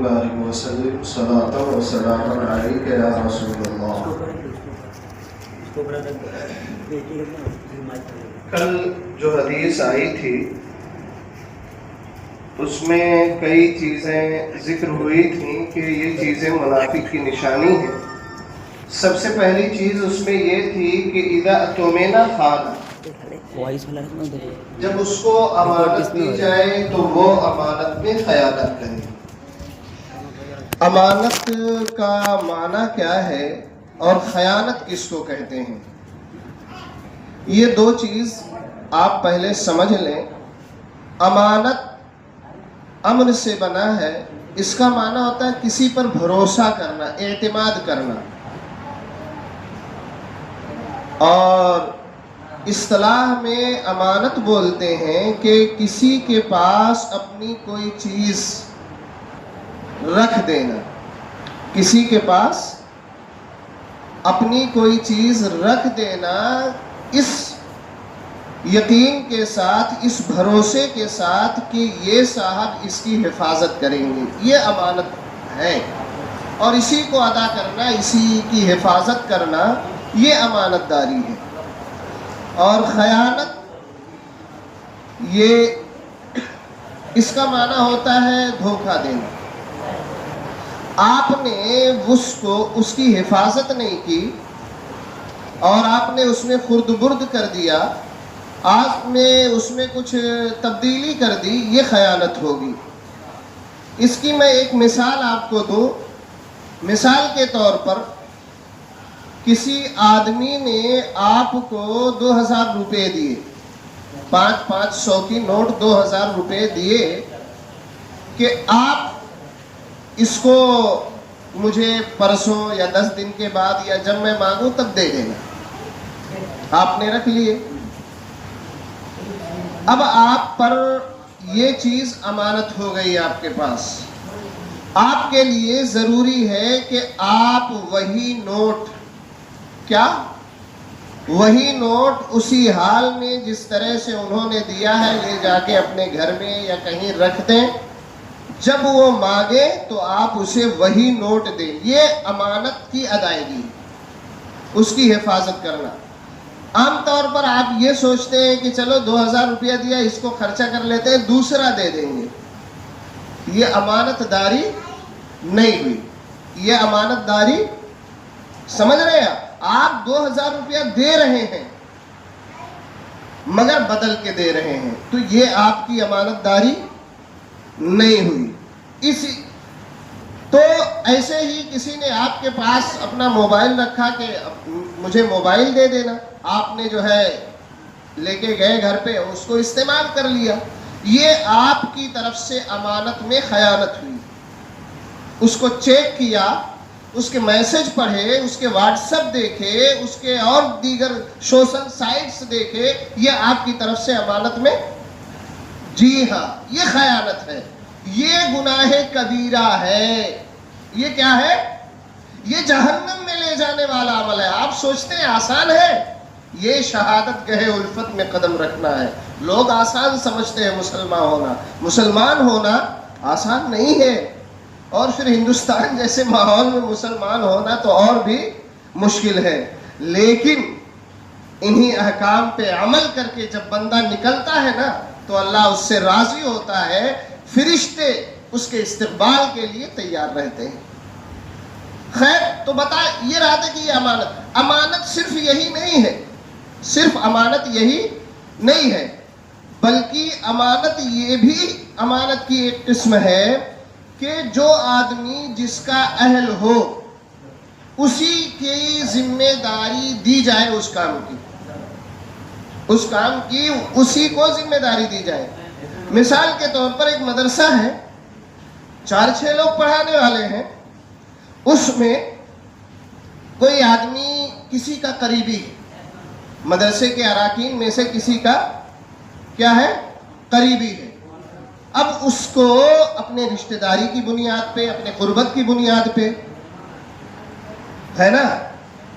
وبارك وسلم صلاة وسلاما عليك يا رسول اللہ۔ کل جو حدیث آئی تھی اس میں کئی چیزیں ذکر ہوئی تھیں کہ یہ چیزیں منافق کی نشانی ہیں۔ سب سے پہلی چیز اس میں یہ تھی کہ اذا اؤتمن خان، جب اس کو امانت دی جائے تو وہ امانت میں خیانت کرے۔ امانت کا معنی کیا ہے اور خیانت کس کو کہتے ہیں، یہ دو چیز آپ پہلے سمجھ لیں۔ امانت امن سے بنا ہے، اس کا معنی ہوتا ہے کسی پر بھروسہ کرنا، اعتماد کرنا، اور اصطلاح میں امانت بولتے ہیں کہ کسی کے پاس اپنی کوئی چیز رکھ دینا، کسی کے پاس اپنی کوئی چیز رکھ دینا اس یقین کے ساتھ، اس بھروسے کے ساتھ کہ یہ صاحب اس کی حفاظت کریں گے، یہ امانت ہے، اور اسی کو ادا کرنا، اسی کی حفاظت کرنا، یہ امانت داری ہے۔ اور خیانت، یہ اس کا معنی ہوتا ہے دھوکہ دینا۔ آپ نے اس کی حفاظت نہیں کی اور آپ نے اس میں خرد برد کر دیا، آپ نے اس میں کچھ تبدیلی کر دی، یہ خیانت ہوگی۔ اس کی میں ایک مثال آپ کو دوں۔ مثال کے طور پر کسی آدمی نے آپ کو 2000 روپے دیے، 500 کی نوٹ 2000 روپے دیے کہ آپ اس کو مجھے پرسوں یا 10 دن کے بعد یا جب میں مانگوں تب دے دینا۔ آپ نے رکھ لیے۔ اب آپ پر یہ چیز امانت ہو گئی آپ کے پاس۔ آپ کے لیے ضروری ہے کہ آپ وہی نوٹ، کیا؟ وہی نوٹ اسی حال میں جس طرح سے انہوں نے دیا ہے لے جا کے اپنے گھر میں یا کہیں رکھ دیں۔ جب وہ مانگے تو آپ اسے وہی نوٹ دیں۔ یہ امانت کی ادائیگی، اس کی حفاظت کرنا۔ عام طور پر آپ یہ سوچتے ہیں کہ چلو 2000 روپیہ دیا، اس کو خرچہ کر لیتے ہیں، دوسرا دے دیں گے۔ یہ امانت داری نہیں ہوئی، یہ امانت داری، سمجھ رہے ہیں آپ 2000 روپیہ دے رہے ہیں مگر بدل کے دے رہے ہیں، تو یہ آپ کی امانت داری نہیں ہوئی۔ تو ایسے ہی کسی نے آپ کے پاس اپنا موبائل رکھا کہ مجھے موبائل دے دینا، آپ نے جو ہے لے کے گئے گھر پہ، اس کو استعمال کر لیا، یہ آپ کی طرف سے امانت میں خیانت ہوئی۔ اس کو چیک کیا، اس کے میسج پڑھے، اس کے واٹس ایپ دیکھے، اس کے اور دیگر سوشل سائٹس دیکھے، یہ آپ کی طرف سے امانت میں، جی ہاں یہ خیانت ہے، یہ گناہ کبیرہ ہے۔ یہ کیا ہے؟ یہ جہنم میں لے جانے والا عمل ہے۔ آپ سوچتے ہیں آسان ہے؟ یہ شہادت گہے الفت میں قدم رکھنا ہے۔ لوگ آسان سمجھتے ہیں مسلمان ہونا آسان نہیں ہے، اور پھر ہندوستان جیسے ماحول میں مسلمان ہونا تو اور بھی مشکل ہے۔ لیکن انہی احکام پہ عمل کر کے جب بندہ نکلتا ہے نا تو اللہ اس سے راضی ہوتا ہے، فرشتے اس کے استقبال کے لیے تیار رہتے ہیں۔ خیر، تو یہ رہا تھا کہ یہ امانت صرف یہی نہیں ہے، صرف امانت یہی نہیں ہے، بلکہ امانت یہ بھی امانت کی ایک قسم ہے کہ جو آدمی جس کا اہل ہو اسی کی ذمہ داری دی جائے، اس کام کی اسی کو ذمہ داری دی جائے۔ مثال کے طور پر ایک مدرسہ ہے، 4-6 لوگ پڑھانے والے ہیں، اس میں کوئی آدمی کسی کا قریبی ہے، مدرسے کے اراکین میں سے کسی کا کیا ہے؟ قریبی ہے۔ اب اس کو اپنے رشتہ داری کی بنیاد پہ، اپنے قربت کی بنیاد پہ ہے نا،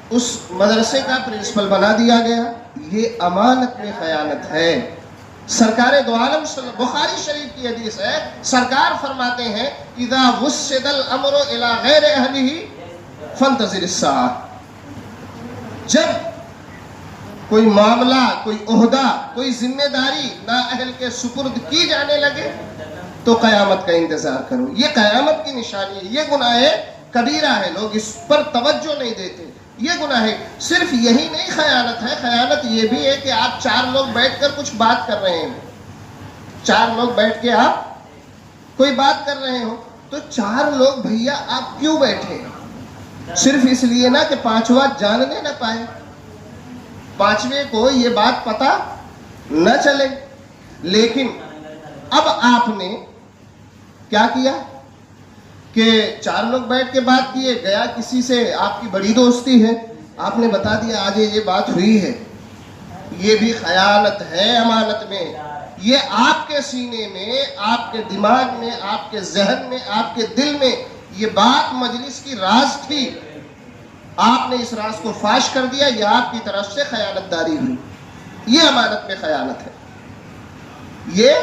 اس مدرسے کا پرنسپل بنا دیا گیا۔ یہ امانت میں خیانت ہے، سرکار دو عالم بخاری شریف کی حدیث ہے، سرکار فرماتے ہیں اذا وسد الامر الى غیر اہلہ فانتظر الساعہ، جب کوئی معاملہ، کوئی عہدہ، کوئی ذمہ داری نااہل کے سپرد کی جانے لگے تو قیامت کا انتظار کرو۔ یہ قیامت کی نشانی ہے، یہ گناہ کبیرہ ہے، لوگ اس پر توجہ نہیں دیتے۔ یہ گناہ ہے، صرف یہی نہیں خیانت ہے، خیانت یہ بھی ہے کہ آپ 4 لوگ بیٹھ کر کچھ بات کر رہے ہیں، 4 لوگ بیٹھ کے آپ کوئی بات کر رہے ہو، تو 4 لوگ بھیا آپ کیوں بیٹھے ہیں؟ صرف اس لیے نا کہ 5واں جاننے نہ پائے، 5ویں کو یہ بات پتہ نہ چلے۔ لیکن اب آپ نے کیا کیا کہ 4 لوگ بیٹھ کے بات کیے، گیا کسی سے آپ کی بڑی دوستی ہے، آپ نے بتا دیا آج یہ بات ہوئی ہے، یہ بھی خیانت ہے امانت میں۔ یہ آپ کے سینے میں، آپ کے دماغ میں، آپ کے ذہن میں، آپ کے دل میں یہ بات مجلس کی راز تھی، آپ نے اس راز کو فاش کر دیا، یہ آپ کی طرف سے خیانت داری ہوئی، یہ امانت میں خیانت ہے۔ یہ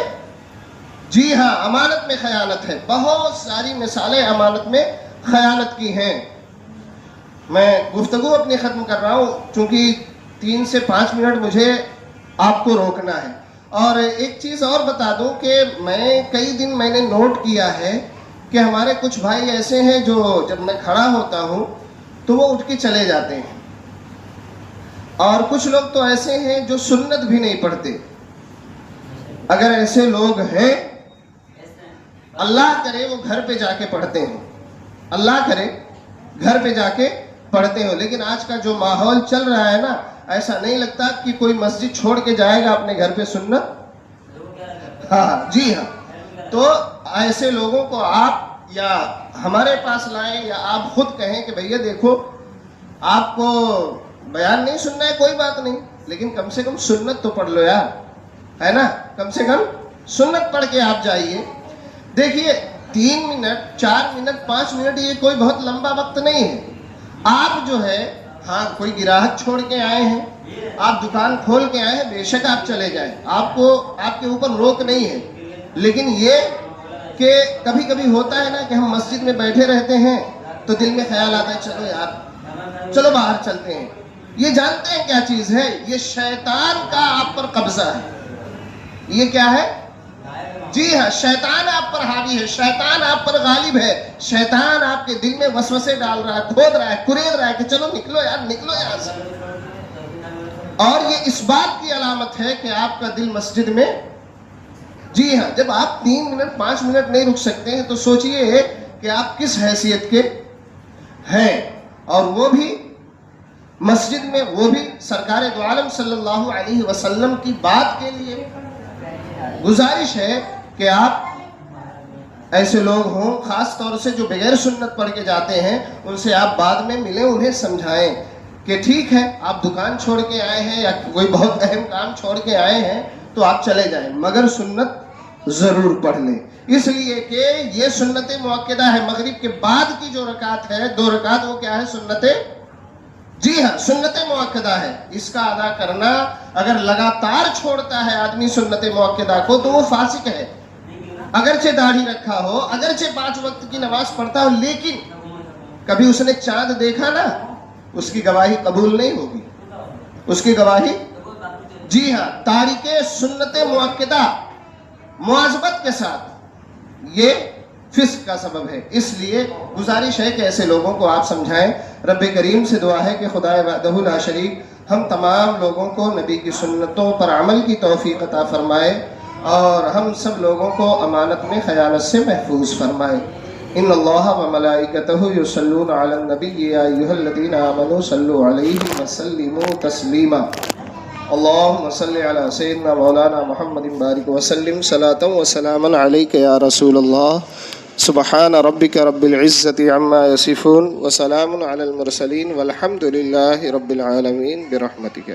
جی ہاں امانت میں خیانت ہے، بہت ساری مثالیں امانت میں خیانت کی ہیں۔ میں گفتگو اپنی ختم کر رہا ہوں چونکہ 3 سے 5 منٹ مجھے آپ کو روکنا ہے۔ اور ایک چیز اور بتا دوں کہ کئی دن میں نے نوٹ کیا ہے کہ ہمارے کچھ بھائی ایسے ہیں جو جب میں کھڑا ہوتا ہوں تو وہ اٹھ کے چلے جاتے ہیں، اور کچھ لوگ تو ایسے ہیں جو سنت بھی نہیں پڑھتے۔ اگر ایسے لوگ ہیں، اللہ کرے وہ گھر پہ جا کے پڑھتے ہیں، اللہ کرے گھر پہ جا کے پڑھتے ہو، لیکن آج کا جو ماحول چل رہا ہے نا، ایسا نہیں لگتا کہ کوئی مسجد چھوڑ کے جائے گا اپنے گھر پہ سنت۔ ہاں جی ہاں، تو ایسے لوگوں کو آپ یا ہمارے پاس لائیں یا آپ خود کہیں کہ بھیا دیکھو آپ کو بیان نہیں سننا ہے کوئی بات نہیں، لیکن کم سے کم سنت تو پڑھ لو یار، ہے نا، کم سے کم سنت پڑھ کے آپ جائیے۔ دیکھیے 3 منٹ 4 منٹ 5 منٹ یہ کوئی بہت لمبا وقت نہیں ہے۔ آپ جو ہے ہاں کوئی گراہک چھوڑ کے آئے ہیں، آپ دکان کھول کے آئے ہیں، بے شک آپ چلے جائیں، آپ کو آپ کے اوپر روک نہیں ہے، لیکن یہ کہ کبھی کبھی ہوتا ہے نا کہ ہم مسجد میں بیٹھے رہتے ہیں تو دل میں خیال آتا ہے چلو یار چلو باہر چلتے ہیں۔ یہ جانتے ہیں کیا چیز ہے؟ یہ شیطان کا آپ پر قبضہ ہے۔ یہ کیا ہے؟ جی ہاں، شیطان آپ پر حاوی ہے، شیطان آپ پر غالب ہے، شیطان آپ کے دل میں وسوسے ڈال رہا ہے، کھود رہا ہے، کرید رہا ہے کہ چلو نکلو یار، نکلو یہاں سے۔ اور یہ اس بات کی علامت ہے کہ آپ کا دل مسجد میں، جی ہاں، جب آپ 3 منٹ 5 منٹ نہیں رک سکتے ہیں تو سوچئے کہ آپ کس حیثیت کے ہیں، اور وہ بھی مسجد میں، وہ بھی سرکار دو عالم صلی اللہ علیہ وسلم کی بات کے لیے۔ گزارش ہے کہ آپ ایسے لوگ ہوں، خاص طور سے جو بغیر سنت پڑھ کے جاتے ہیں، ان سے آپ بعد میں ملیں، انہیں سمجھائیں کہ ٹھیک ہے آپ دکان چھوڑ کے آئے ہیں یا کوئی بہت اہم کام چھوڑ کے آئے ہیں تو آپ چلے جائیں، مگر سنت ضرور پڑھ لیں، اس لیے کہ یہ سنت مؤکدہ ہے۔ مغرب کے بعد کی جو رکعت ہے 2 رکعت، وہ کیا ہے؟ سنت، جی ہاں سنت مؤکدہ ہے۔ اس کا ادا کرنا اگر لگاتار چھوڑتا ہے آدمی سنت مؤکدہ کو تو وہ فاسق ہے، اگرچہ داڑھی رکھا ہو، اگرچہ 5 وقت کی نماز پڑھتا ہو، لیکن کبھی اس نے چاند دیکھا نا، اس کی گواہی قبول نہیں ہوگی، اس کی گواہی، جی ہاں، تارک سنت مؤکدہ مواظبت کے ساتھ یہ فسق کا سبب ہے۔ اس لیے گزارش ہے کہ ایسے لوگوں کو آپ سمجھائیں۔ رب کریم سے دعا ہے کہ خدا وحدہ لا شریک ہم تمام لوگوں کو نبی کی سنتوں پر عمل کی توفیق عطا فرمائے، اور ہم سب لوگوں کو امانت میں خیانت سے محفوظ فرمائے۔ ان اللہ و ملائکتہ یصلون علی النبی یا ایھا الذین آمنوا صلوا علیہ وسلموا تسلیما۔ اللہم صلی علی سیدنا مولانا محمد بارک وسلم صلاۃ و سلاما علیک یا رسول اللہ۔ سبحان ربک رب العزۃ عما یصفون وسلام علی المرسلین والحمد للہ رب العالمین برحمتک۔